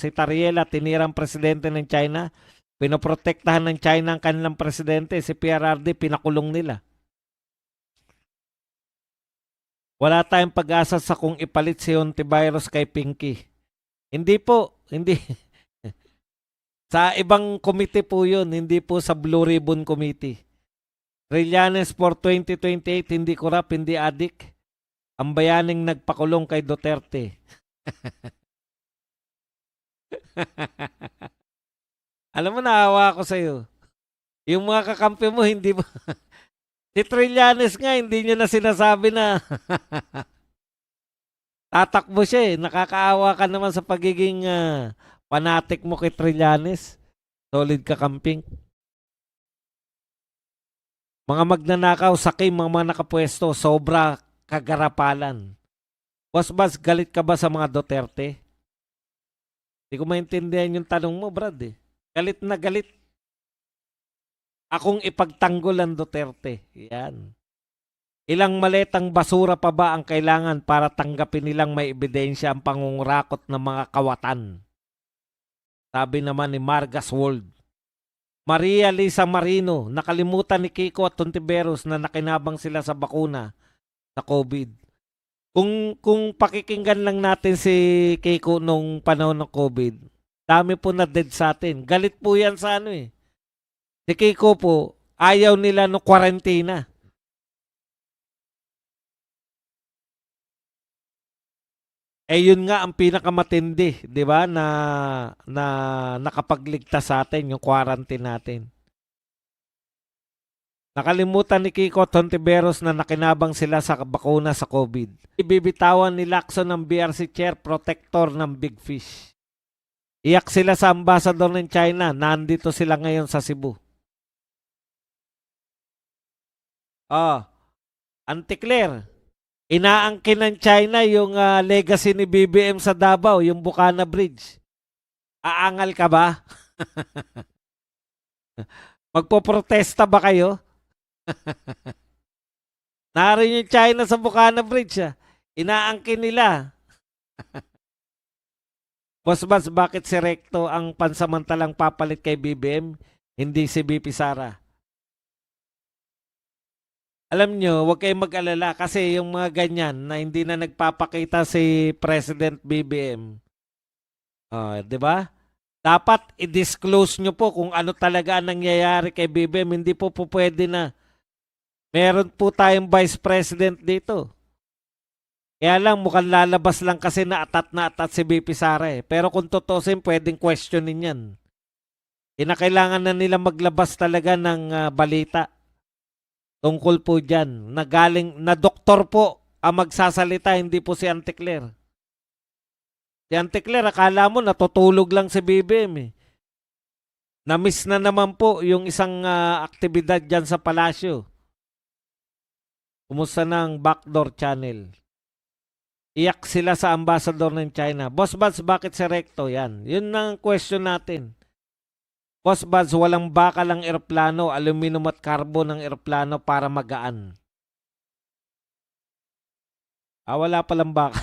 si Tariela, tinirang presidente ng China. Pinoprotektahan ng China ang kanilang presidente. Si PRRD, pinakulong nila. Wala tayong pag-asa sa kung ipalit si Hontivirus kay Pinky. Hindi po, hindi. Sa ibang committee po yun, hindi po sa Blue Ribbon Committee. Trillanes for 2028, hindi korap, hindi adik. Ang bayaning nagpakulong kay Duterte. Alam mo, naawa ako sa'yo. Yung mga kakampi mo, hindi mo... Si Trillanes nga, hindi niya na sinasabi na tatakbo siya eh. Nakakaawa ka naman sa pagiging fanatic mo kay Trillanes. Solid kakamping. Mga magnanakaw, sakim, mga nakapwesto, sobra kagarapalan. Boss Bas, galit ka ba sa mga Duterte? Hindi ko maintindihan yung tanong mo, Brad eh. Galit na galit. Akong ipagtanggol ang Duterte. Yan. Ilang maletang basura pa ba ang kailangan para tanggapin nilang may ebidensya ang pangungurakot ng mga kawatan? Sabi naman ni Margas World. Maria Lisa Marino, nakalimutan ni Kiko at Tontiveros na nakinabang sila sa bakuna sa COVID. Kung pakikinggan lang natin si Kiko nung panahon ng COVID, dami po na dead sa atin. Galit po yan sa ano eh. Si Kiko po, ayaw nila no kwarentina. Eh yun nga ang pinakamatindi, 'di ba? Na nakapagligtas sa atin yung quarantine natin. Nakalimutan ni Kiko Tontiveros na nakinabang sila sa bakuna sa COVID. Ibibitawan ni Lacson ng BRC chair protector ng Big Fish. Iyak sila sa ambassador ng China. Nandito sila ngayon sa Cebu. Anticlear. Inaangkin ng China yung legacy ni BBM sa Davao, yung Bukana Bridge. Aangal ka ba? Magpoprotesta ba kayo? Narin yung China sa Bukana Bridge. Inaangkin nila. Boss Bas, bakit si Recto ang pansamantalang papalit kay BBM, hindi si BP Sara? Alam nyo, huwag kayong mag-alala kasi yung mga ganyan na hindi na nagpapakita si President BBM. Di ba? Dapat i-disclose nyo po kung ano talaga ang nangyayari kay BBM. Hindi po pwede na meron po tayong Vice President dito. Kaya lang mukhang lalabas lang kasi na atat si BP Sara eh. Pero kung tutusin, pwedeng questionin yan. Kinakailangan na nila maglabas talaga ng balita. Tungkol po dyan, na doktor po ang magsasalita, hindi po si Anticlear. Si Anticlear, akala mo natutulog lang si BBM eh. Na-miss na naman po yung isang aktibidad dyan sa palasyo. Kumusta ng backdoor channel? Iyak sila sa ambassador ng China. Boss Buds, bakit si Recto? Yan. Yun ang question natin. Boss Buds, walang bakal ang eroplano, aluminum at carbon ang eroplano para magaan. Wala palang bakal.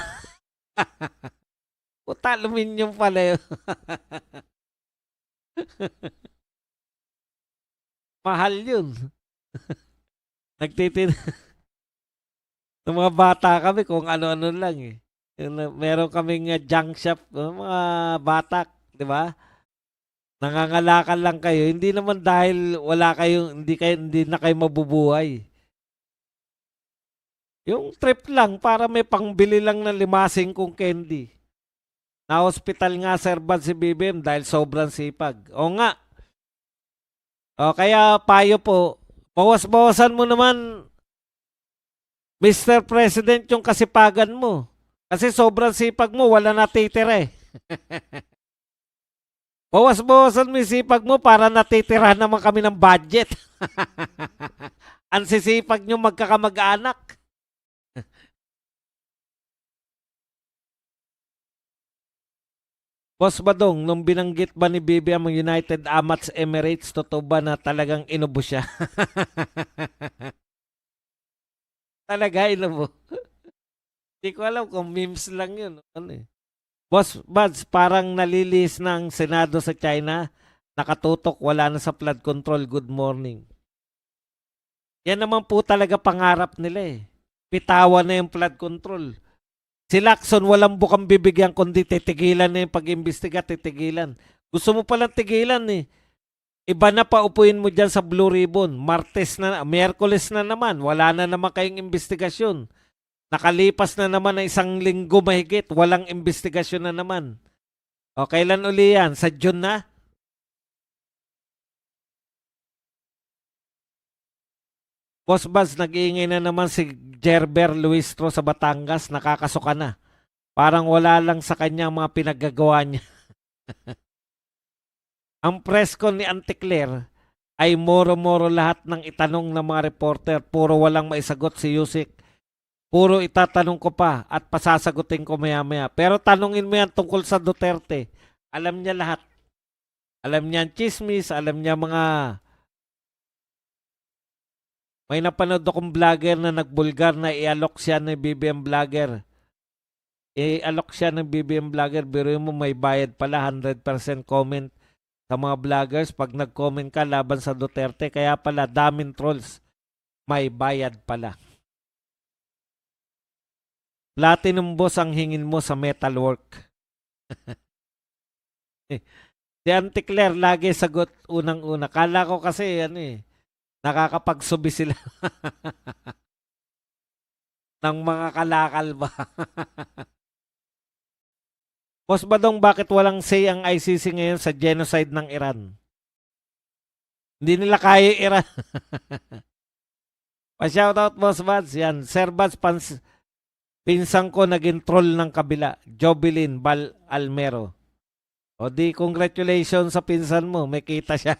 Puta, aluminum pala yun. Mahal yun. Nagtitin. Ng mga bata kami kung ano-ano lang eh. Meron kaming junk shop, mga batak, di ba? Nangangalakan lang kayo, hindi naman dahil wala kayong, hindi na kayo mabubuhay. Yung trip lang para may pangbili lang ng limasing kong candy. Na-hospital nga Sir Bad si BBM dahil sobrang sipag. O nga. Kaya payo po, bawas-bawasan mo naman, Mr. President, yung kasipagan mo. Kasi sobrang sipag mo, wala natitira eh. Bawas-bawasan mo yung sipag mo para natitira naman kami ng budget. Ang sisipag nyo magkakamag-anak. Boss Badong, nung binanggit ba ni BBM ang United Arab Emirates, totoo ba na talagang inubo siya? Talaga inubo. Hindi ko alam kung memes lang yun. Ano eh. Boss Buds, parang nalilis ng Senado sa China. Nakatutok, wala na sa flood control. Good morning. Yan naman po talaga pangarap nila eh. Pitawan na yung flood control. Si Lacson walang bukang bibigyan kundi titigilan na yung pag-imbestiga, titigilan. Gusto mo palang tigilan eh. Iba na pa upuin mo dyan sa Blue Ribbon. Miyerkules na naman. Wala na naman kayong investigasyon. Nakalipas na naman na 1 linggo mahigit. Walang investigasyon na naman. O, kailan uli yan? Sa June na? Boss Buzz, nag-iingay na naman si Gerber Luistro sa Batangas. Nakakasuka na. Parang wala lang sa kanya mga pinaggagawa niya. Ang press con ni Auntie Claire ay moro-moro lahat ng itanong ng mga reporter. Puro walang maisagot si Yusik. Puro itatanong ko pa at pasasagutin ko maya-maya. Pero tanungin mo yan tungkol sa Duterte. Alam niya lahat. Alam niya ang chismis, alam niya mga... May napanood akong vlogger na nagbulgar na ialok siya ng BBM vlogger. Ialok siya ng BBM vlogger. Biro mo may bayad pala 100% comment sa mga vloggers pag nag-comment ka laban sa Duterte. Kaya pala daming trolls. May bayad pala. Platinum boss ang hingin mo sa metalwork. Si Auntie Claire lagi sagot unang-una. Kala ko kasi nakakapagsubi sila ng mga kalakal ba. Boss Badong, bakit walang say ang ICC ngayon sa genocide ng Iran? Hindi nila kaya Iran. Pa-shoutout, Boss Bads. Yan, Sir Bads, pinsang ko naging troll ng kabila. Jobilin Bal Almero. O di, congratulations sa pinsan mo. May kita siya.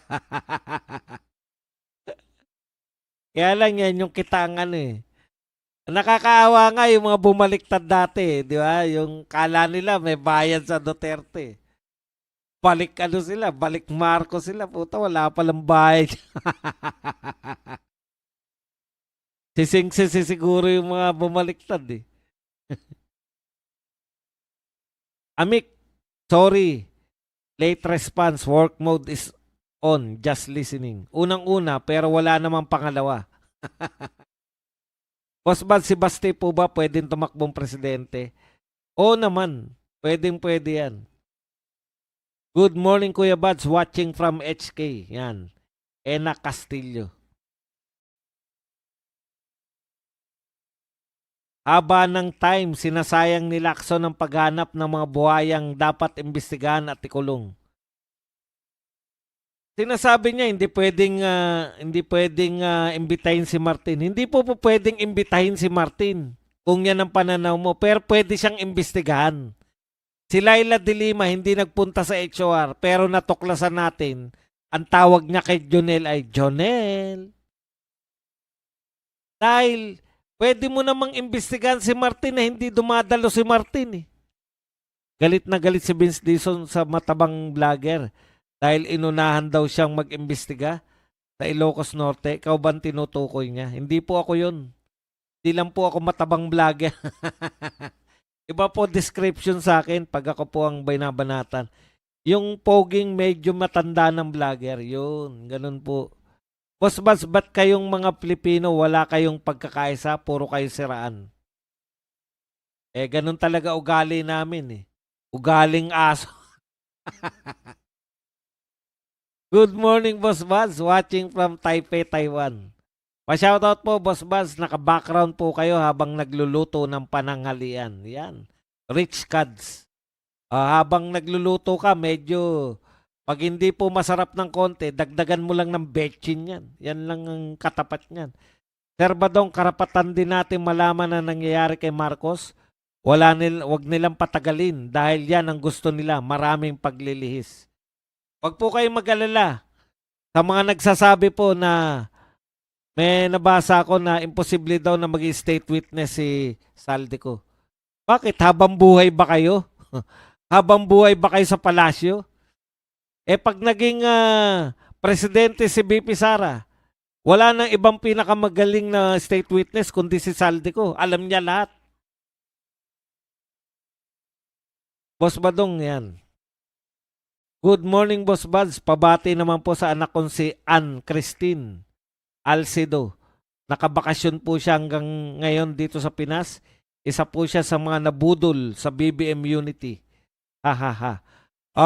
Kaya lang yan yung kitangan eh. Nakakaawa nga yung mga bumaliktad dati, di ba? Yung kala nila may bayad sa Duterte. Balik sila, balik Marcos sila. Puta, wala palang bayad. Sising-sisi siguro yung mga bumaliktad eh. Amik, sorry. Late response, work mode is on, just listening. Unang-una, pero wala namang pangalawa. Boss Bad, si Basti po ba pwedeng tumakbong presidente? Oo naman, pwedeng-pwede yan. Good morning, Kuya Bads, watching from HK. Yan, Ena Castillo. Haba ng time, sinasayang ni Lacson ang paghanap ng mga buhayang dapat imbestigahan at ikulong. Sinasabi niya hindi pwedeng imbitahin si Martin. Hindi po pwedeng imbitahin si Martin kung yan ang pananaw mo, pero pwede siyang imbestigahan. Si Laila de Lima hindi nagpunta sa HOR pero natuklasan natin ang tawag niya kay Jonel ay Jonel. Dahil pwede mo namang imbestigahan si Martin na hindi dumadalo si Martin eh. Galit na galit si Vince Dizon sa matabang vlogger. Dahil inunahan daw siyang mag-imbestiga sa Ilocos Norte. Ikaw ba tinutukoy niya? Hindi po ako yun. Hindi lang po ako matabang vlogger. Iba po description sa akin pag ako po ang binabanatan. Yung poging medyo matanda ng vlogger. Yun, ganun po. Boss Bas, ba't kayong mga Pilipino wala kayong pagkakaisa? Puro kayo siraan. Ganun talaga ugali namin eh. Ugaling aso. Good morning, Boss Buzz. Watching from Taipei, Taiwan. Pa-shoutout po, Boss Buzz. Naka-background po kayo habang nagluluto ng pananghalian. Yan. Rich Cuds. Habang nagluluto ka, medyo pag hindi po masarap ng konti, dagdagan mo lang ng betchin yan. Yan lang ang katapat niyan. Sir Badong, karapatan din natin malaman na nangyayari kay Marcos. Wag nilang patagalin dahil yan ang gusto nila. Maraming paglilihis. Wag po kayong mag-alala. Sa mga nagsasabi po na may nabasa ako na imposible daw na maging state witness si Saldico. Bakit? Habang buhay ba kayo? Habang buhay ba kayo sa palasyo? Pag naging presidente si BP Sara, wala nang ibang pinakamagaling na state witness kundi si Saldico. Alam niya lahat. Boss Badong yan. Good morning, Boss Buds. Pabati naman po sa anak kong si Ann Christine Alcido. Nakabakasyon po siya hanggang ngayon dito sa Pinas. Isa po siya sa mga nabudol sa BBM Unity. Ha ha ha.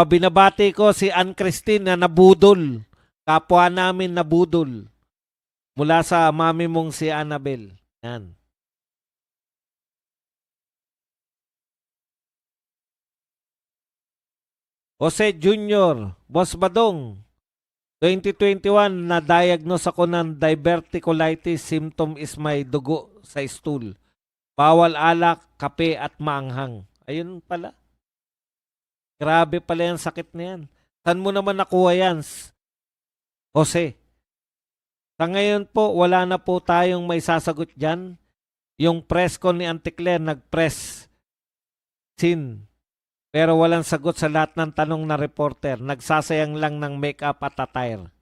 Binabati ko si Ann Christine na nabudol. Kapwa namin nabudol. Mula sa mami mong si Annabel. Yan. Jose Jr., Boss Badong, 2021 na-diagnose ako ng diverticulitis. Symptom is may dugo sa stool. Bawal alak, kape at maanghang. Ayun pala. Grabe pala yung sakit na yan. Saan mo naman nakuha yan, Jose? Sa ngayon po, wala na po tayong may sasagot dyan. Yung press ko ni Auntie Claire, nag-press sin. Pero walang sagot sa lahat ng tanong na reporter. Nagsasayang lang ng makeup at attire.